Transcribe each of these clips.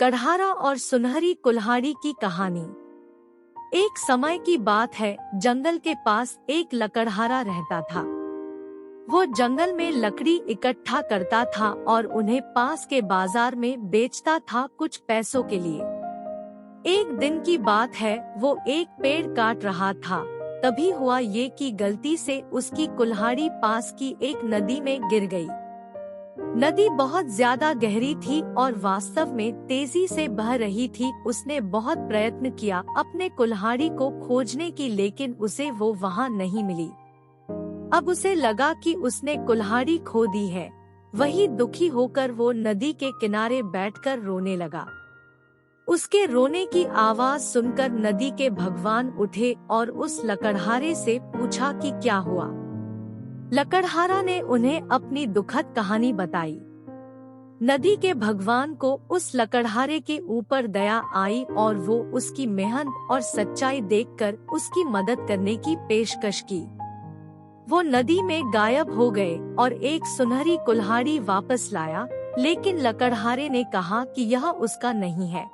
कढ़ारा और सुनहरी कुल्हाड़ी की कहानी। एक समय की बात है, जंगल के पास एक लकड़हारा रहता था। वो जंगल में लकड़ी इकट्ठा करता था और उन्हें पास के बाजार में बेचता था कुछ पैसों के लिए। एक दिन की बात है, वो एक पेड़ काट रहा था। तभी हुआ ये कि गलती से उसकी कुल्हाड़ी पास की एक नदी में गिर गई। नदी बहुत ज्यादा गहरी थी और वास्तव में तेजी से बह रही थी। उसने बहुत प्रयत्न किया अपने कुल्हाड़ी को खोजने की, लेकिन उसे वो वहाँ नहीं मिली। अब उसे लगा कि उसने कुल्हाड़ी खो दी है। वही दुखी होकर वो नदी के किनारे बैठकर रोने लगा। उसके रोने की आवाज सुनकर नदी के भगवान उठे और उस लकड़हारे से पूछा कि क्या हुआ। लकड़हारा ने उन्हें अपनी दुखद कहानी बताई। नदी के भगवान को उस लकड़हारे के ऊपर दया आई और वो उसकी मेहनत और सच्चाई देखकर उसकी मदद करने की पेशकश की। वो नदी में गायब हो गए और एक सुनहरी कुल्हाड़ी वापस लाया, लेकिन लकड़हारे ने कहा कि यह उसका नहीं है।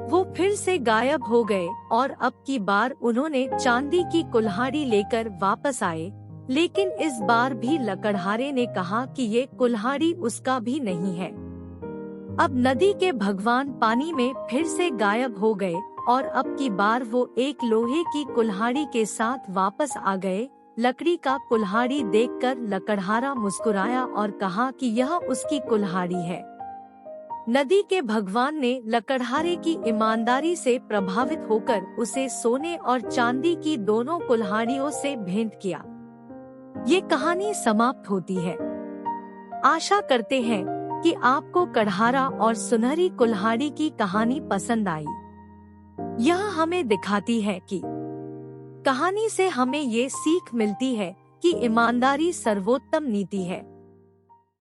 वो फिर से गायब हो गए और अब की बार उन्होंने चांदी की कुल्हाड़ी लेकर वापस आए, लेकिन इस बार भी लकड़हारे ने कहा कि ये कुल्हाड़ी उसका भी नहीं है। अब नदी के भगवान पानी में फिर से गायब हो गए और अब की बार वो एक लोहे की कुल्हाड़ी के साथ वापस आ गए। लकड़ी का कुल्हाड़ी देखकर लकड़हारा मुस्कुराया और कहा कि यह उसकी कुल्हाड़ी है। नदी के भगवान ने लकड़हारे की ईमानदारी से प्रभावित होकर उसे सोने और चांदी की दोनों कुल्हाड़ियों से भेंट किया। ये कहानी समाप्त होती है। आशा करते हैं कि आपको कढ़ारा और सुनहरी कुल्हाड़ी की कहानी पसंद आई। यह हमें दिखाती है कि कहानी से हमें ये सीख मिलती है कि ईमानदारी सर्वोत्तम नीति है।